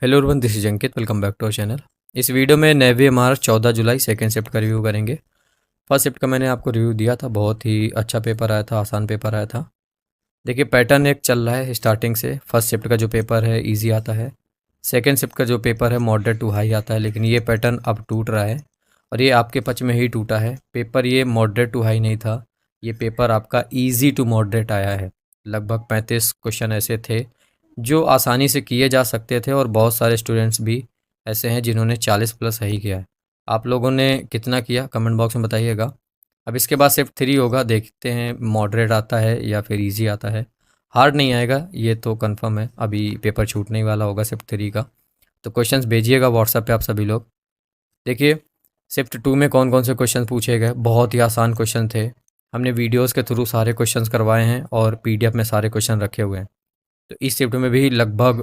Hello everyone, this is Ankit. Welcome back to our channel. इस video में navy March 14 जुलाई second shift का review करेंगे। फर्स्ट शिफ्ट का मैंने आपको रिव्यू दिया था, बहुत ही अच्छा पेपर आया था, आसान पेपर आया था। देखिए पैटर्न एक चल रहा है स्टार्टिंग से। फर्स्ट शिफ्ट का जो पेपर है इजी आता है, सेकेंड शिफ्ट का जो पेपर है मॉडरेट टू हाई आता है, लेकिन ये पैटर्न अब टूट रहा है और ये आपके पक्ष में ही टूटा है। पेपर ये मॉडरेट टू हाई नहीं था, ये पेपर आपका ईजी टू मॉडरेट आया है। लगभग 35 क्वेश्चन ऐसे थे जो आसानी से किए जा सकते थे और बहुत सारे स्टूडेंट्स भी ऐसे हैं जिन्होंने 40 प्लस सही किया है। आप लोगों ने कितना किया कमेंट बॉक्स में बताइएगा। अब इसके बाद शिफ्ट 3 होगा, देखते हैं मॉडरेट आता है या फिर इजी आता है। हार्ड नहीं आएगा ये तो कंफर्म है, अभी पेपर छूटने ही वाला होगा शिफ्ट 3 का। तो क्वेश्चंस भेजिएगा व्हाट्सएप पे आप सभी लोग। देखिए शिफ्ट 2 में कौन कौन से क्वेश्चन पूछे गए, बहुत ही आसान क्वेश्चन थे। हमने वीडियोज़ के थ्रू सारे क्वेश्चंस करवाए हैं और PDF में सारे क्वेश्चन रखे हुए हैं। तो इस शिफ्ट में भी लगभग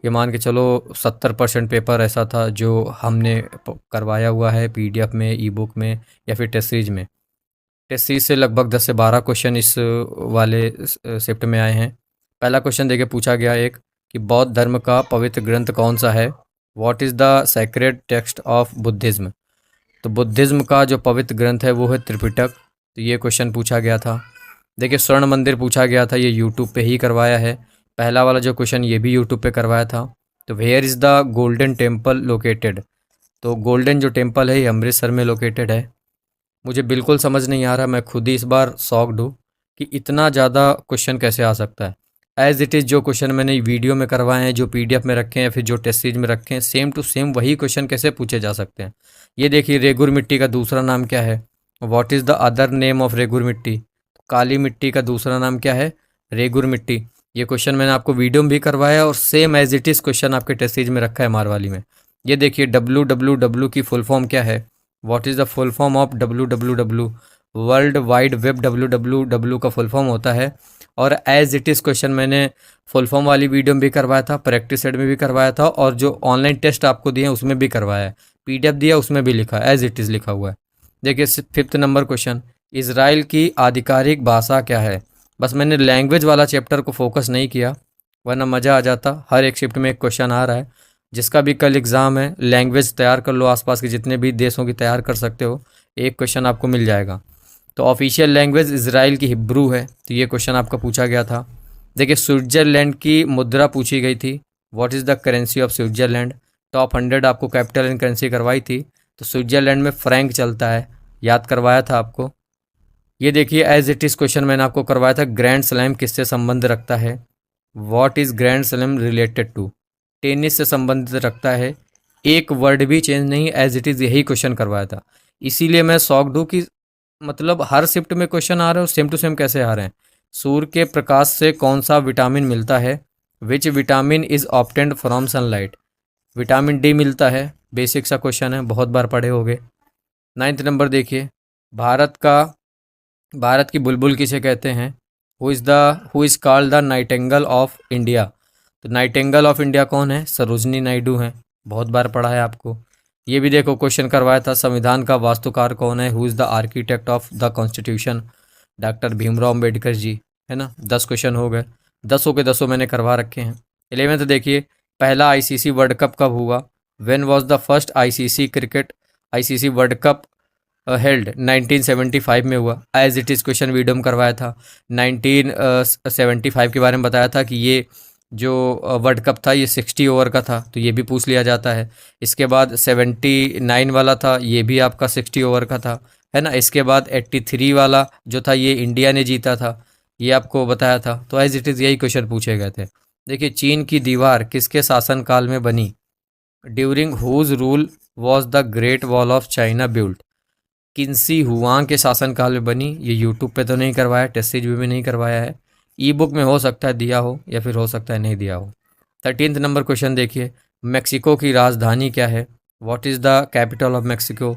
ये मान के चलो 70% पेपर ऐसा था जो हमने करवाया हुआ है PDF में, ई बुक में या फिर टेस्ट सीरीज में। टेस्ट सीरीज से लगभग 10 से 12 क्वेश्चन इस वाले शिफ्ट में आए हैं। पहला क्वेश्चन देखिए पूछा गया एक कि बौद्ध धर्म का पवित्र ग्रंथ कौन सा है। What is the sacred text of Buddhism. तो बुद्धिज़्म का जो पवित्र ग्रंथ है वो है त्रिपिटक। तो ये क्वेश्चन पूछा गया था। देखिए स्वर्ण मंदिर पूछा गया था, ये यूट्यूब पे ही करवाया है। पहला वाला जो क्वेश्चन ये भी यूट्यूब पे करवाया था। तो where is the golden temple located. तो गोल्डन जो टेम्पल है ये अमृतसर में लोकेटेड है। मुझे बिल्कुल समझ नहीं आ रहा, मैं खुद ही इस बार शॉक्ड हूँ कि इतना ज़्यादा क्वेश्चन कैसे आ सकता है। एज़ इट इज़ जो क्वेश्चन मैंने वीडियो में करवाए हैं, जो PDF में रखे हैं, फिर जो टेस्ट सीरीज में रखे हैं, सेम टू सेम वही क्वेश्चन कैसे पूछे जा सकते हैं। ये देखिए रेगुर मिट्टी का दूसरा नाम क्या है। What is the other name of regur मिट्टी। काली मिट्टी का दूसरा नाम क्या है, रेगुर मिट्टी। ये क्वेश्चन मैंने आपको वीडियो में भी करवाया और same as it is question आपके टेस्ट सीरीज में रखा है मारवाली में। ये देखिए WWW की फुल फॉर्म क्या है। What is the full form of WWW। World wide web WWW का फुल फॉर्म होता है। और एज इट इज़ क्वेश्चन मैंने फुल फॉर्म वाली वीडियो में भी करवाया था, प्रैक्टिस सेट में भी करवाया था और जो ऑनलाइन टेस्ट आपको दिए उसमें भी करवाया है। PDF दिया उसमें भी लिखा है, एज इट इज़ लिखा हुआ है। देखिए 5th नंबर क्वेश्चन, इज़राइल की आधिकारिक भाषा क्या है। बस मैंने लैंग्वेज वाला चैप्टर को फोकस नहीं किया, वरना मज़ा आ जाता। हर एक शिफ्ट में एक क्वेश्चन आ रहा है। जिसका भी कल एग्ज़ाम है लैंग्वेज तैयार कर लो, आसपास के जितने भी देशों की तैयार कर सकते हो, एक क्वेश्चन आपको मिल जाएगा। तो ऑफिशियल लैंग्वेज इज़राइल की हिब्रू है, तो ये क्वेश्चन आपका पूछा गया था। देखिए स्विट्ज़रलैंड की मुद्रा पूछी गई थी। What is the currency of Switzerland. Top 100 आपको कैपिटल एंड करेंसी करवाई थी, तो स्विट्ज़रलैंड में फ्रैंक चलता है, याद करवाया था आपको। ये देखिए एज इट इज़ क्वेश्चन मैंने आपको करवाया था, ग्रैंड स्लैम किससे संबंध रखता है। What is grand slam related to. Tennis से संबंधित रखता है। एक वर्ड भी चेंज नहीं, एज इट इज़ यही क्वेश्चन करवाया था। इसीलिए मैं शॉक्ड हूँ कि मतलब हर शिफ्ट में क्वेश्चन आ रहे हैं और सेम टू सेम कैसे आ रहे हैं। सूर्य के प्रकाश से कौन सा विटामिन मिलता है। Which vitamin is obtained from sunlight. Vitamin D मिलता है, बेसिक सा क्वेश्चन है, बहुत बार पढ़े होंगे। 9th नंबर देखिए, भारत की बुलबुल किसे कहते हैं। Who is called the Nightingale of India. तो नाइटेंगल ऑफ इंडिया कौन है, सरोजनी नायडू हैं, बहुत बार पढ़ा है आपको। ये भी देखो क्वेश्चन करवाया था, संविधान का वास्तुकार कौन है। Who is the architect of the constitution. Doctor Bhimrao Ambedkar ji, है ना। 10 क्वेश्चन हो गए, 10 के 10 मैंने करवा रखे हैं। 11th देखिए, पहला ICC वर्ल्ड कप कब हुआ। When was the first ICC world cup held. 1975 में हुआ, as it is question video में करवाया था। 1975 के बारे में बताया था कि ये जो वर्ल्ड कप था ये 60 ओवर का था, तो ये भी पूछ लिया जाता है। इसके बाद 79 वाला था, ये भी आपका 60 ओवर का था, है ना। इसके बाद 83 वाला जो था ये इंडिया ने जीता था, ये आपको बताया था। तो एज इट इज़ यही क्वेश्चन पूछे गए थे। देखिए चीन की दीवार किसके शासनकाल में बनी। During whose rule was the great wall of China built. Qin Shi Huang के शासनकाल में बनी। ये यूट्यूब पे तो नहीं करवाया, टेस्ट सीरीज में भी नहीं करवाया है। ई बुक में हो सकता है दिया हो या फिर हो सकता है नहीं दिया हो। 13th नंबर क्वेश्चन देखिए, मेक्सिको की राजधानी क्या है। What is the capital of Mexico.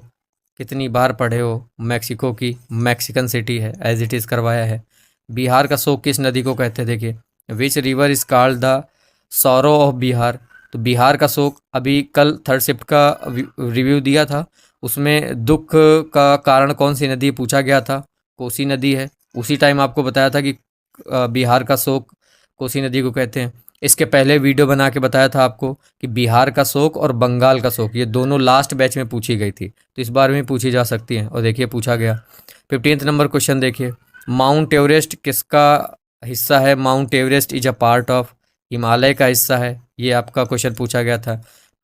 कितनी बार पढ़े हो, मेक्सिको की मैक्सिकन सिटी है, एज इट इज़ करवाया है। बिहार का शोक किस नदी को कहते हैं। देखिए which river is called the sorrow of Bihar. तो बिहार का शोक, अभी कल थर्ड शिफ्ट का रिव्यू दिया था, उसमें दुख का कारण कौन सी नदी पूछा गया था, कोसी नदी है। उसी टाइम आपको बताया था कि बिहार का शोक कोसी नदी को कहते हैं। इसके पहले वीडियो बना के बताया था आपको कि बिहार का शोक और बंगाल का शोक ये दोनों लास्ट बैच में पूछी गई थी, तो इस बार में पूछी जा सकती हैं। और देखिए पूछा गया 15th नंबर क्वेश्चन देखिए, माउंट एवरेस्ट किसका हिस्सा है? Mount Everest is a part of, Himalaya का हिस्सा है, ये आपका क्वेश्चन पूछा गया था,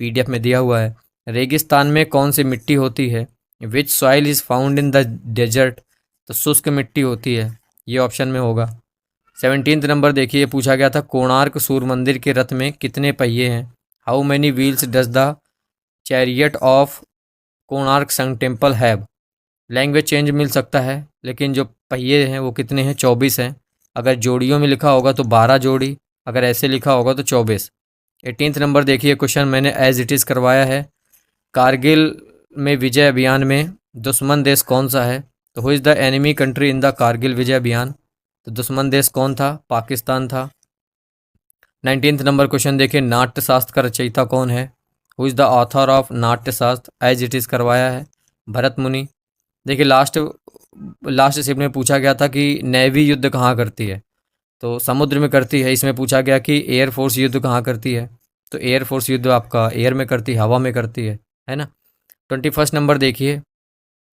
पीडीएफ में दिया हुआ है। रेगिस्तान में कौन सी मिट्टी होती है? Which soil is found in the desert, तो शुष्क मिट्टी होती है, ये ऑप्शन में होगा। 17th नंबर देखिए, पूछा गया था कोणार्क सूर्य मंदिर के रथ में कितने पहिए हैं? How many wheels does the chariot of Konark sun temple have? Language change मिल सकता है, लेकिन जो पहिए हैं वो कितने हैं? 24 हैं। अगर जोड़ियों में लिखा होगा तो 12 जोड़ी, अगर ऐसे लिखा होगा तो 24। 18th नंबर देखिए, क्वेश्चन मैंने एज इट इज़ करवाया है। कारगिल में विजय अभियान में दुश्मन देश कौन सा है? तो who is the enemy country in the Kargil Vijay Abhiyan? तो दुश्मन देश कौन था? पाकिस्तान था। 19th नंबर क्वेश्चन देखिए, नाट्य शास्त्र का रचयिता कौन है? Who is the author of नाट्य शास्त्र? एज इट इज़ करवाया है, भरत मुनि। देखिए लास्ट लास्ट शिफ्ट में पूछा गया था कि नेवी युद्ध कहाँ करती है, तो समुद्र में करती है। इसमें पूछा गया कि एयरफोर्स युद्ध कहाँ करती है, तो एयरफोर्स युद्ध आपका एयर में करती है, हवा में करती है ना। 21st नंबर देखिए,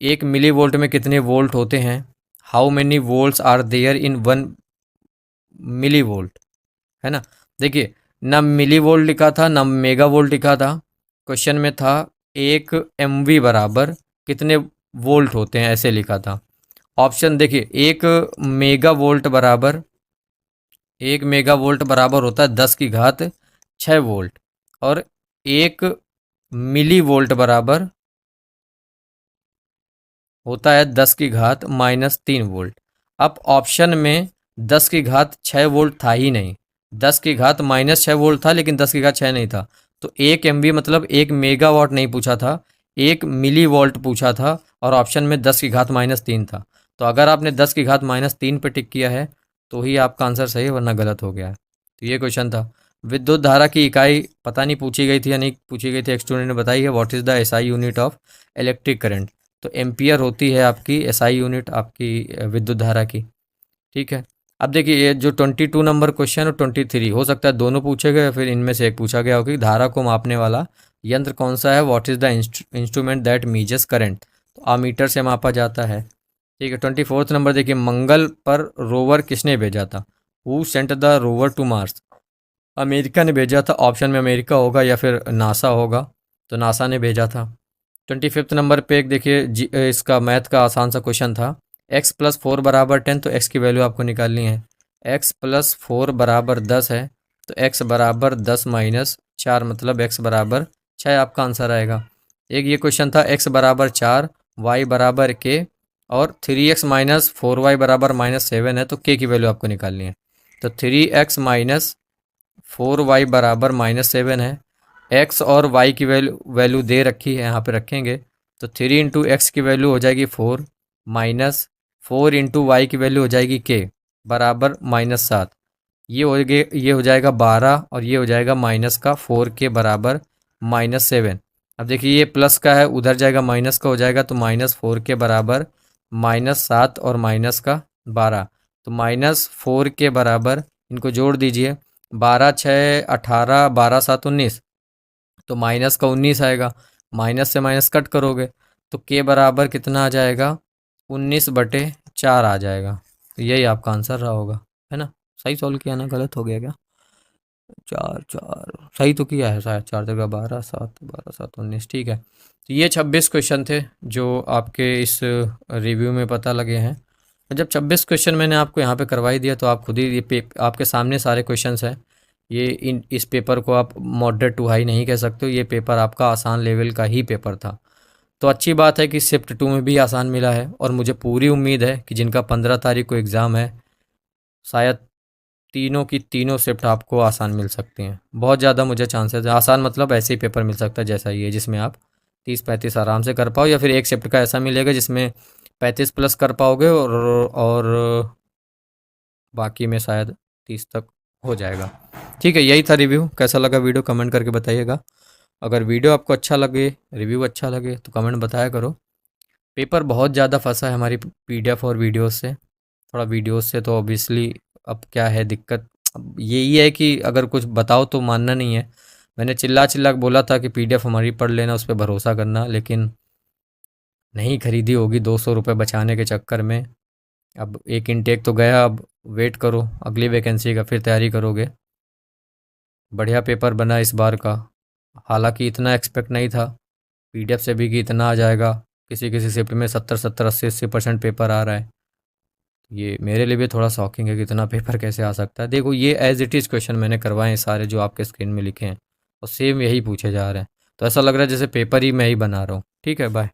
1 मिली वोल्ट में कितने वोल्ट होते हैं? How many volts are there in 1 millivolt, है ना। देखिए ना मिली वोल्ट लिखा था ना मेगा वोल्ट लिखा था, क्वेश्चन में था 1 MV बराबर कितने वोल्ट होते हैं, ऐसे लिखा था। ऑप्शन देखिए, 1 मेगा वोल्ट बराबर होता है 10 की घात 6 वोल्ट, और 1 मिली वोल्ट बराबर होता है 10 की घात -3 वोल्ट। अब ऑप्शन में 10 की घात 6 वोल्ट था ही नहीं, 10 की घात -6 वोल्ट था, लेकिन 10 की घात 6 नहीं था। तो 1 MV मतलब 1 मेगावाट नहीं पूछा था, 1 मिली वोल्ट पूछा था, और ऑप्शन में 10 की घात -3 था। तो अगर आपने 10 की घात-3 पे टिक किया है तो ही आपका आंसर सही है, वरना गलत हो गया है। तो ये क्वेश्चन था। विद्युत धारा की इकाई पता नहीं पूछी गई थी या नहीं पूछी गई थी, एक स्टूडेंट ने बताई है, what is the SI unit of electric current? तो एम्पियर होती है आपकी एसआई यूनिट आपकी विद्युत धारा की। ठीक है, अब देखिए ये जो 22 नंबर क्वेश्चन और 23 हो सकता है दोनों पूछे गए, फिर इनमें से एक पूछा गया हो कि धारा को मापने वाला यंत्र कौन सा है? What is the instrument that measures current? तो आमीटर से मापा जाता है। ठीक है, 24th नंबर देखिए, मंगल पर रोवर किसने भेजा था? Who sent the rover to Mars? America ने भेजा था, ऑप्शन में अमेरिका होगा या फिर नासा होगा, तो नासा ने भेजा था। 25th नंबर पे एक देखिए इसका मैथ का आसान सा क्वेश्चन था, x+4 बराबर 10, तो x की वैल्यू आपको निकालनी है। x+4 बराबर 10 है, तो x बराबर 10-4, मतलब x बराबर 6 आपका आंसर आएगा। एक ये क्वेश्चन था x बराबर 4, y बराबर k, और 3x-4y बराबर -7 है, तो k की वैल्यू आपको निकालनी है। तो 3x-4y बराबर -7 है, x और y की वैल्यू दे रखी है, यहाँ पे रखेंगे, तो 3 × x की वैल्यू हो जाएगी 4, -4 × y की वैल्यू हो जाएगी k बराबर -7, ये हो जाएगा 12, और ये हो जाएगा -4k बराबर -7। अब देखिए ये प्लस का है, उधर जाएगा माइनस का हो जाएगा, तो -4k बराबर -7 और -12, तो -4k बराबर, इनको जोड़ दीजिए, 12×6 = 18, 12×7 = 19, तो माइनस का 19 आएगा, माइनस से माइनस कट करोगे तो k बराबर कितना आ जाएगा? 19/4 आ जाएगा। तो यही आपका आंसर रहा होगा, है ना। सही सॉल्व किया ना, गलत हो गया क्या? 4 सही तो किया है शायद, 4 × 12 7, 12 7 19, ठीक है। तो ये 26 क्वेश्चन थे जो आपके इस रिव्यू में पता लगे हैं। जब 26 क्वेश्चन मैंने आपको यहाँ पे करवा ही दिया, तो आप खुद ही ये आपके सामने सारे क्वेश्चंस हैं। ये इस पेपर को आप मॉडरेट टू हाई नहीं कह सकते हो, ये पेपर आपका आसान लेवल का ही पेपर था। तो अच्छी बात है कि शिफ्ट 2 में भी आसान मिला है, और मुझे पूरी उम्मीद है कि जिनका 15 तारीख को एग्ज़ाम है, शायद तीनों की तीनों शिफ्ट आपको आसान मिल सकती हैं। बहुत ज़्यादा मुझे चांसेस है, आसान मतलब ऐसे ही पेपर मिल सकता है जैसा ये, जिसमें आप 30-35 आराम से कर पाओ, या फिर एक शिफ्ट का ऐसा मिलेगा जिसमें 35 प्लस कर पाओगे, और बाकी में शायद 30 तक हो जाएगा। ठीक है, यही था रिव्यू। कैसा लगा वीडियो कमेंट करके बताइएगा। अगर वीडियो आपको अच्छा लगे, रिव्यू अच्छा लगे, तो कमेंट बताया करो। पेपर बहुत ज़्यादा फंसा है हमारी पीडीएफ और वीडियोस से, थोड़ा वीडियोस से तो ऑब्वियसली अब क्या है दिक्कत, अब यही है कि अगर कुछ बताओ तो मानना नहीं है। मैंने चिल्ला चिल्ला के बोला था कि पीडीएफ हमारी पढ़ लेना, उस पे भरोसा करना, लेकिन नहीं खरीदी होगी 200 रुपये बचाने के चक्कर में। अब एक इनटेक तो गया, अब वेट करो अगली वैकेंसी का, फिर तैयारी करोगे। बढ़िया पेपर बना इस बार का, हालांकि इतना एक्सपेक्ट नहीं था पीडीएफ से भी कि इतना आ जाएगा। किसी किसी शिफ्ट में 70-70, 80-80% पेपर आ रहा है। ये मेरे लिए भी थोड़ा शॉकिंग है कि इतना पेपर कैसे आ सकता है। देखो ये एज इट इज़ क्वेश्चन मैंने करवाए हैं सारे जो आपके स्क्रीन में लिखे हैं, और सेम यही पूछे जा रहे हैं। तो ऐसा लग रहा है जैसे पेपर ही मैं ही बना रहा हूँ। ठीक है, बाय।